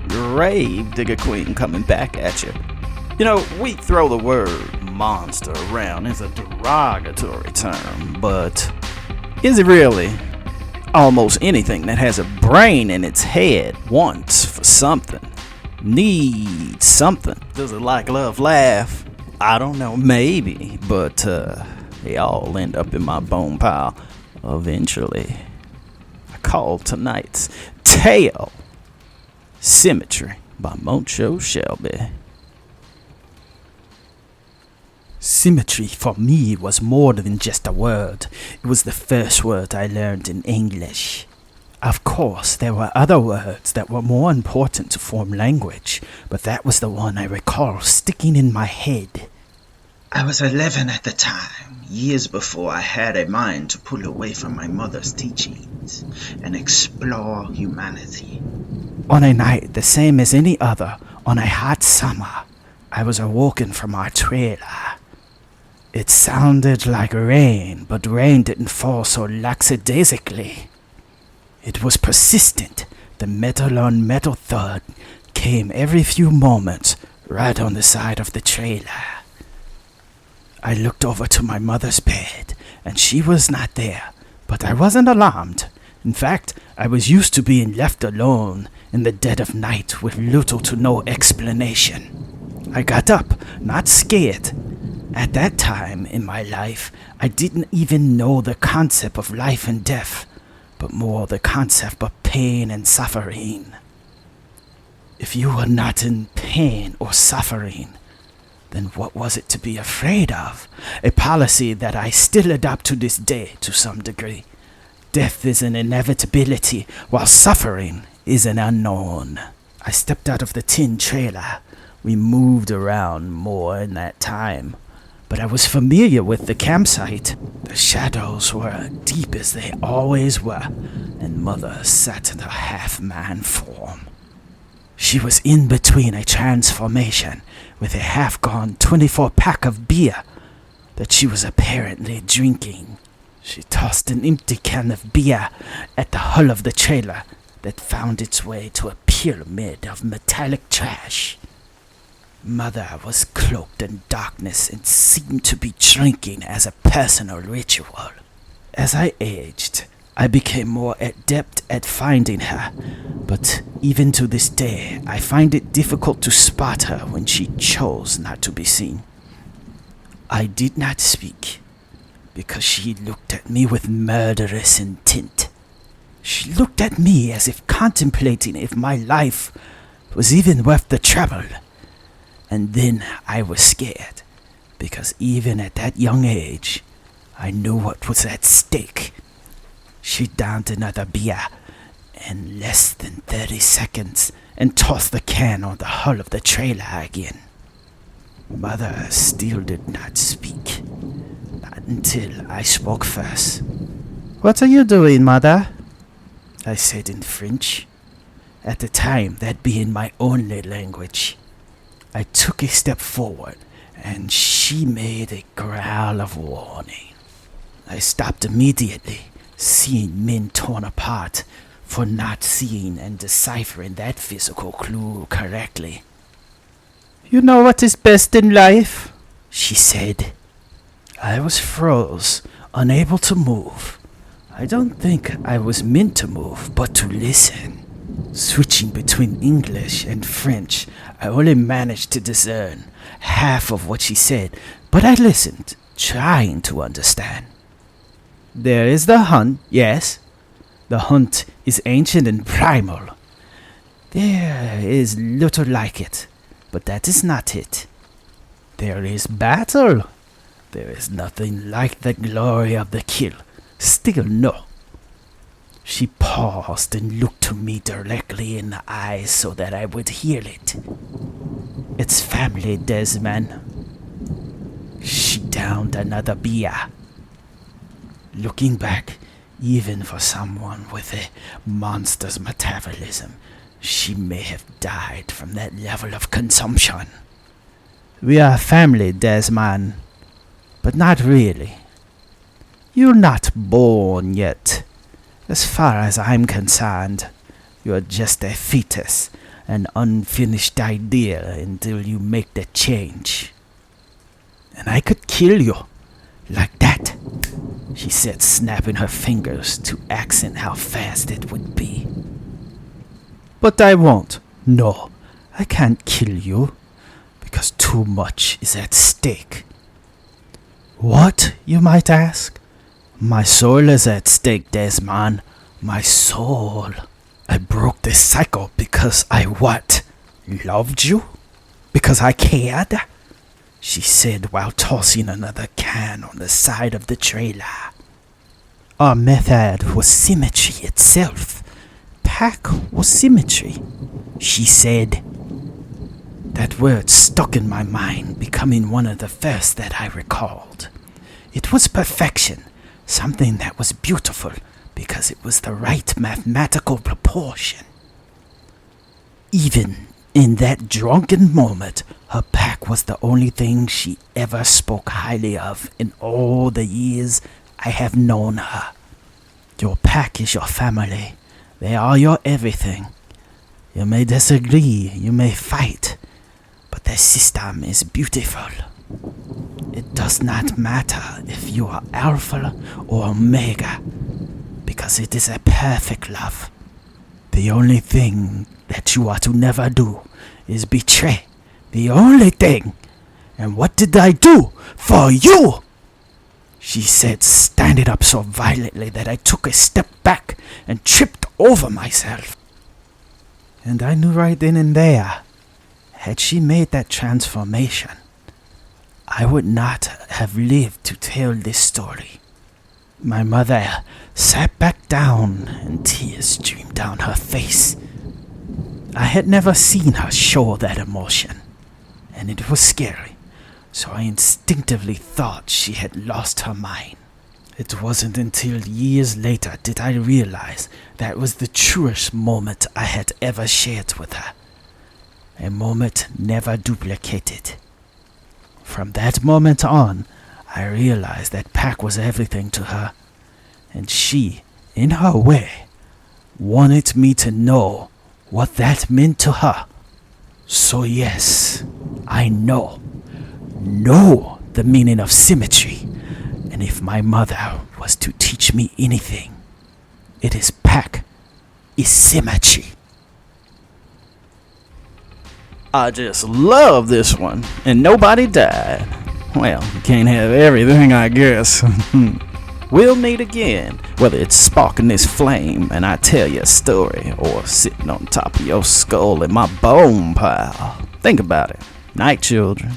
Gravedigger Queen coming back at you. You know, we throw the word monster around as a derogatory term, but is it really? Almost anything that has a brain in its head wants for something, needs something. Does it like love laugh? I don't know, maybe, but they all end up in my bone pile eventually. I call tonight's tale Symmetry by Montsho Shelby. Symmetry for me was more than just a word. It was the first word I learned in English. Of course, there were other words that were more important to form language, but that was the one I recall sticking in my head. I was 11 at the time, years before I had a mind to pull away from my mother's teachings and explore humanity. On a night the same as any other, on a hot summer, I was awoken from our trailer. It sounded like rain, but rain didn't fall so lackadaisically. It was persistent. The metal-on-metal thud came every few moments, right on the side of the trailer. I looked over to my mother's bed, and she was not there, but I wasn't alarmed. In fact, I was used to being left alone in the dead of night with little to no explanation. I got up, not scared. At that time in my life, I didn't even know the concept of life and death, but more the concept of pain and suffering. If you were not in pain or suffering, then what was it to be afraid of? A policy that I still adopt to this day to some degree. Death is an inevitability, while suffering is an unknown. I stepped out of the tin trailer. We moved around more in that time, but I was familiar with the campsite. The shadows were deep as they always were, and Mother sat in her half-man form. She was in between a transformation with a half-gone 24-pack of beer that she was apparently drinking. She tossed an empty can of beer at the hull of the trailer that found its way to a pyramid of metallic trash. Mother was cloaked in darkness and seemed to be drinking as a personal ritual. As I aged, I became more adept at finding her, but even to this day, I find it difficult to spot her when she chose not to be seen. I did not speak, because she looked at me with murderous intent. She looked at me as if contemplating if my life was even worth the trouble. And then I was scared, because even at that young age, I knew what was at stake. She downed another beer in less than 30 seconds and tossed the can on the hull of the trailer again. Mother still did not speak, not until I spoke first. "What are you doing, Mother?" I said in French, at the time that being my only language. I took a step forward, and she made a growl of warning. I stopped immediately, seeing men torn apart for not seeing and deciphering that physical clue correctly. "You know what is best in life?" she said. I was froze, unable to move. I don't think I was meant to move, but to listen. Switching between English and French, I only managed to discern half of what she said, but I listened, trying to understand. "There is the hunt, yes. The hunt is ancient and primal. There is little like it, but that is not it. There is battle. There is nothing like the glory of the kill. Still no." She paused and looked to me directly in the eyes so that I would hear it. "It's family, Desmond." She downed another beer. Looking back, even for someone with a monster's metabolism, she may have died from that level of consumption. "We are family, Desmond, but not really. You're not born yet. As far as I'm concerned, you're just a fetus, an unfinished idea until you make the change. And I could kill you, like that, she said, snapping her fingers to accent how fast it would be. But I won't. No, I can't kill you, because too much is at stake. What, you might ask? My soul is at stake, Desmond. My soul. I broke this cycle because I what? Loved you? Because I cared? She said while tossing another can on the side of the trailer. Our method was symmetry itself. Pack was symmetry, she said. That word stuck in my mind, becoming one of the first that I recalled. It was perfection, something that was beautiful because it was the right mathematical proportion. Even in that drunken moment, her pack was the only thing she ever spoke highly of in all the years I have known her. Your pack is your family. They are your everything. You may disagree, you may fight, but their system is beautiful. It does not matter if you are Alpha or Omega, because it is a perfect love. The only thing that you are to never do is betray. The only thing. And what did I do for you? She said, standing up so violently that I took a step back and tripped over myself. And I knew right then and there, had she made that transformation, I would not have lived to tell this story. My mother sat back down and tears streamed down her face. I had never seen her show that emotion, and it was scary, so I instinctively thought she had lost her mind. It wasn't until years later did I realize that was the truest moment I had ever shared with her. A moment never duplicated. From that moment on, I realized that Pac was everything to her, and she, in her way, wanted me to know what that meant to her. So yes, I know the meaning of symmetry, and if my mother was to teach me anything, it is Pac is symmetry. I just love this one, and nobody died. Well, you can't have everything, I guess. We'll meet again, whether it's sparking this flame and I tell you a story, or sitting on top of your skull in my bone pile. Think about it. Night, children.